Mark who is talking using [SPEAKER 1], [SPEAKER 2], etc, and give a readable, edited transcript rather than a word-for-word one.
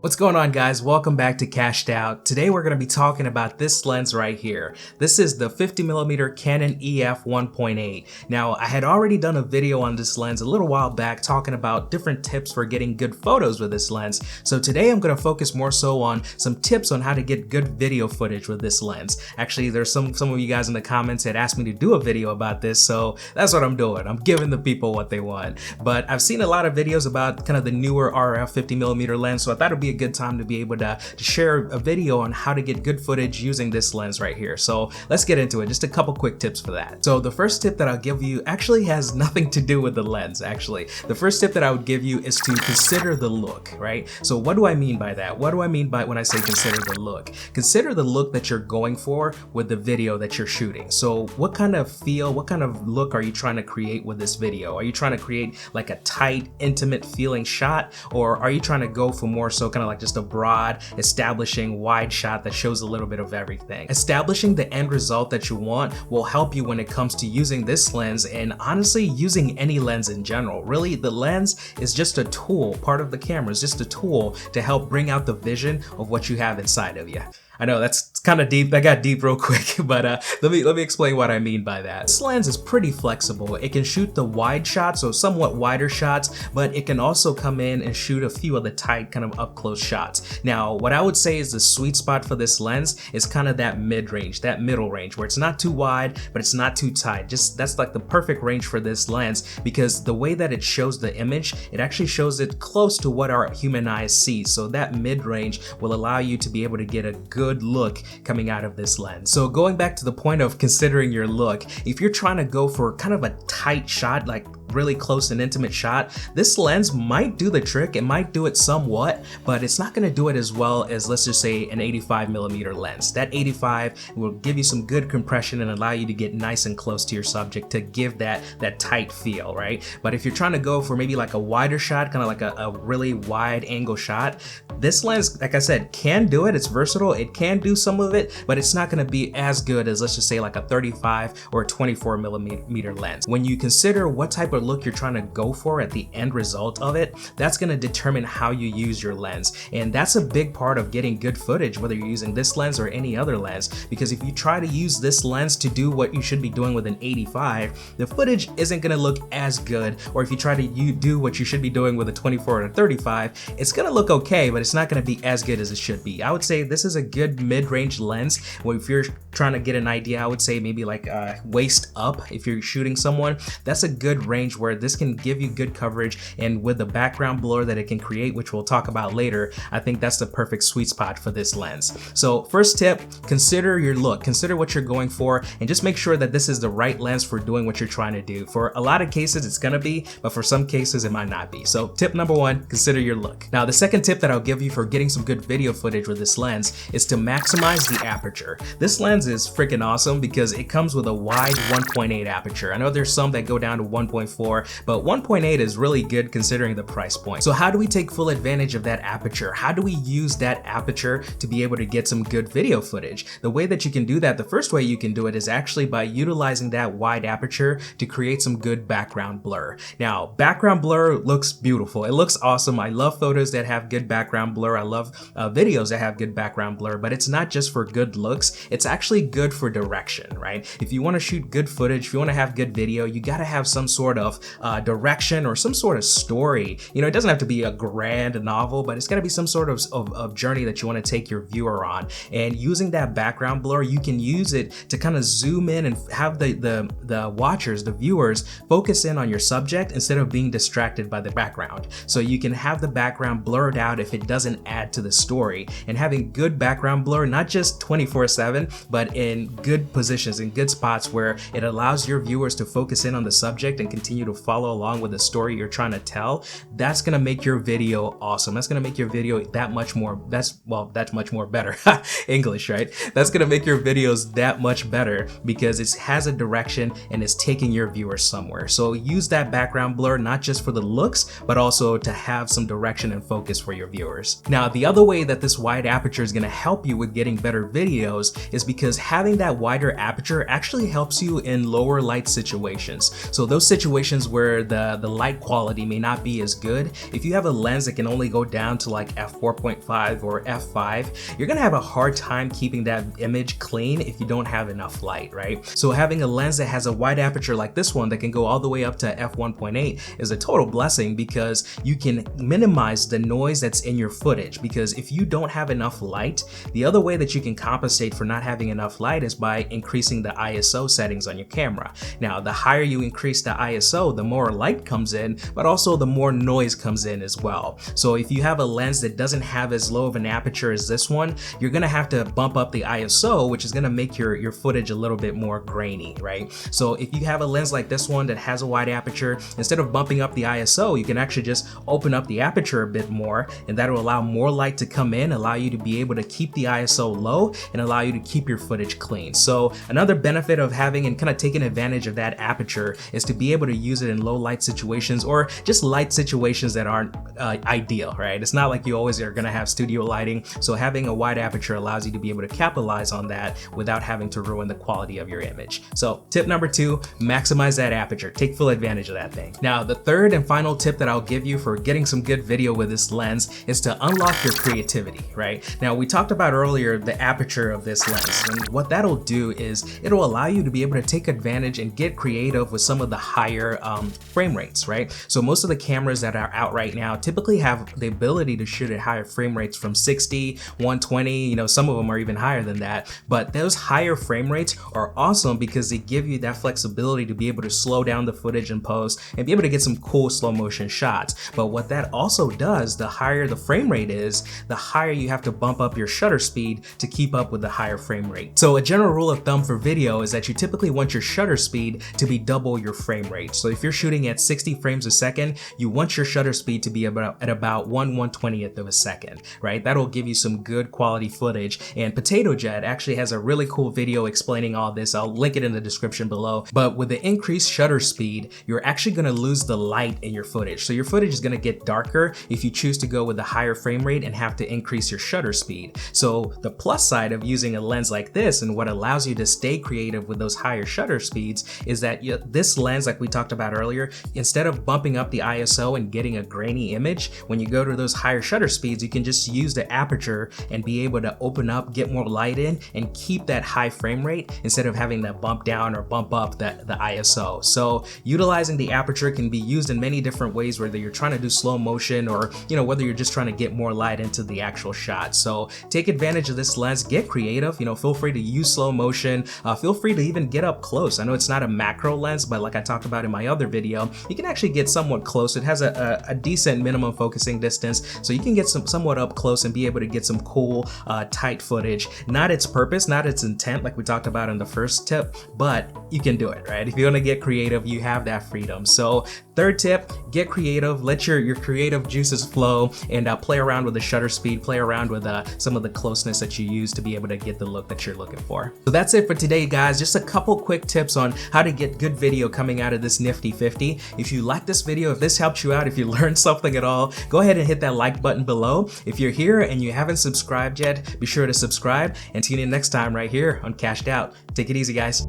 [SPEAKER 1] What's going on, guys? Welcome back to Cashed Out. Today we're going to be talking about this lens right here. This is the 50mm Canon EF 1.8. Now, I had already done a video on this lens a little while back talking about different tips for getting good photos with this lens. So today I'm going to focus more so on some tips on how to get good video footage with this lens. Actually, there's some of you guys in the comments that asked me to do a video about this, so that's what I'm doing. I'm giving the people what they want. But I've seen a lot of videos about kind of the newer RF 50mm lens, so I thought it'd be a good time to be able to share a video on how to get good footage using this lens right here. So let's get into it. Just a couple quick tips for that. So the first tip that I'll give you actually has nothing to do with the lens, actually. The first tip that I would give you is to consider the look, right? So what do I mean by that? What do I mean by when I say consider the look? Consider the look that you're going for with the video that you're shooting. So what kind of feel, what kind of look are you trying to create with this video? Are you trying to create like a tight, intimate feeling shot? Or are you trying to go for more so kind of like just a broad, establishing wide shot that shows a little bit of everything? Establishing the end result that you want will help you when it comes to using this lens, and honestly using any lens in general. Really, the lens is just a tool. Part of the camera is just a tool to help bring out the vision of what you have inside of you. I know that's kind of deep. I got deep real quick, but let me explain what I mean by that. This lens is pretty flexible. It can shoot the wide shots, so somewhat wider shots, but it can also come in and shoot a few of the tight kind of up close shots. Now, what I would say is the sweet spot for this lens is kind of that mid-range, that middle range, where it's not too wide, but it's not too tight. Just that's like the perfect range for this lens, because the way that it shows the image, it actually shows it close to what our human eyes see. So that mid-range will allow you to be able to get a good look coming out of this lens. So going back to the point of considering your look, if you're trying to go for kind of a tight shot, like really close and intimate shot, this lens might do the trick. It might do it somewhat, but it's not going to do it as well as, let's just say, an 85mm lens. That 85 will give you some good compression and allow you to get nice and close to your subject to give that tight feel, right? But if you're trying to go for maybe like a wider shot, kind of like a really wide angle shot, this lens, like I said, can do it. It's versatile. It can do some of it, but it's not going to be as good as, let's just say, like a 35 or a 24mm lens. When you consider what type of look you're trying to go for at the end result of it, that's going to determine how you use your lens. And that's a big part of getting good footage, whether you're using this lens or any other lens, because if you try to use this lens to do what you should be doing with an 85, the footage isn't going to look as good. Or if you try to do what you should be doing with a 24 or a 35, it's going to look okay, but it's not going to be as good as it should be. I would say this is a good mid-range lens. Well, if you're trying to get an idea, I would say maybe like waist up. If you're shooting someone, that's a good range where this can give you good coverage, and with the background blur that it can create, which we'll talk about later, I think that's the perfect sweet spot for this lens. So first tip, consider your look, consider what you're going for, and just make sure that this is the right lens for doing what you're trying to do. For a lot of cases it's gonna be, but for some cases it might not be. So tip number one, consider your look. Now the second tip that I'll give you for getting some good video footage with this lens is to maximize the aperture. This lens is freaking awesome because it comes with a wide 1.8 aperture. I know there's some that go down to 1.4, but 1.8 is really good considering the price point. So how do we take full advantage of that aperture? How do we use that aperture to be able to get some good video footage? The way that you can do that, the first way you can do it is actually by utilizing that wide aperture to create some good background blur. Now, background blur looks beautiful. It looks awesome. I love photos that have good background blur. I love videos that have good background blur, but it's not just for good looks. It's actually good for direction, right? If you want to shoot good footage, if you want to have good video, you got to have some sort of direction or some sort of story. You know, it doesn't have to be a grand novel, but it's got to be some sort of journey that you want to take your viewer on. And using that background blur, you can use it to kind of zoom in and have the watchers, the viewers, focus in on your subject instead of being distracted by the background. So you can have the background blurred out if it doesn't add to the story. And having good background blur, not just 24/7, but in good positions, in good spots where it allows your viewers to focus in on the subject and continue to follow along with the story you're trying to tell, that's gonna make your video awesome. That's gonna make your video that much more, that's much more better. English, right? That's gonna make your videos that much better because it has a direction and it's taking your viewers somewhere. So use that background blur not just for the looks, but also to have some direction and focus for your viewers. Now, the other way that this wide aperture is gonna help you with getting better videos is because having that wider aperture actually helps you in lower light situations. So those situations situations where the light quality may not be as good, if you have a lens that can only go down to like f4.5 or f5, you're gonna have a hard time keeping that image clean if you don't have enough light, right? So having a lens that has a wide aperture like this one that can go all the way up to f1.8 is a total blessing, because you can minimize the noise that's in your footage. Because if you don't have enough light, the other way that you can compensate for not having enough light is by increasing the ISO settings on your camera. Now, the higher you increase the ISO, the more light comes in, but also the more noise comes in as well. So if you have a lens that doesn't have as low of an aperture as this one, you're gonna have to bump up the ISO, which is gonna make your footage a little bit more grainy, right? So if you have a lens like this one that has a wide aperture, instead of bumping up the ISO, you can actually just open up the aperture a bit more, and that'll allow more light to come in, allow you to be able to keep the ISO low, and allow you to keep your footage clean. So another benefit of having and kind of taking advantage of that aperture is to be able to use it in low light situations, or just light situations that aren't ideal, right? It's not like you always are gonna have studio lighting, so having a wide aperture allows you to be able to capitalize on that without having to ruin the quality of your image. So tip number 2, maximize that aperture. Take full advantage of that thing. Now, the third and final tip that I'll give you for getting some good video with this lens is to unlock your creativity, right? Now, we talked about earlier the aperture of this lens, and what that'll do is it'll allow you to be able to take advantage and get creative with some of the higher frame rates, right? So most of the cameras that are out right now typically have the ability to shoot at higher frame rates from 60, 120, you know, some of them are even higher than that. But those higher frame rates are awesome because they give you that flexibility to be able to slow down the footage in post and be able to get some cool slow motion shots. But what that also does, the higher the frame rate is, the higher you have to bump up your shutter speed to keep up with the higher frame rate. So a general rule of thumb for video is that you typically want your shutter speed to be double your frame rate. So if you're shooting at 60 frames a second, you want your shutter speed to be at about 1/120th of a second, right? That'll give you some good quality footage. And Potato Jet actually has a really cool video explaining all this. I'll link it in the description below. But with the increased shutter speed, you're actually gonna lose the light in your footage. So your footage is gonna get darker if you choose to go with a higher frame rate and have to increase your shutter speed. So the plus side of using a lens like this, and what allows you to stay creative with those higher shutter speeds, is that this lens, like we talked about earlier, instead of bumping up the ISO and getting a grainy image, when you go to those higher shutter speeds, you can just use the aperture and be able to open up, get more light in, and keep that high frame rate instead of having to bump down or bump up the ISO. So utilizing the aperture can be used in many different ways, whether you're trying to do slow motion or, you know, whether you're just trying to get more light into the actual shot. So take advantage of this lens, get creative, you know, feel free to use slow motion, feel free to even get up close. I know it's not a macro lens, but like I talked about in my other video, you can actually get somewhat close. It has a decent minimum focusing distance, so you can get somewhat up close and be able to get some cool tight footage. Not its purpose, not its intent, like we talked about in the first tip, but you can do it, right? If you want to get creative, you have that freedom. So third tip, get creative, let your creative juices flow, and play around with the shutter speed, play around with some of the closeness that you use to be able to get the look that you're looking for. So that's it for today, guys. Just a couple quick tips on how to get good video coming out of this Nifty 50. If you like this video, if this helped you out, if you learned something at all, go ahead and hit that like button below. If you're here and you haven't subscribed yet, be sure to subscribe, and tune in next time right here on Cashed Out. Take it easy, guys.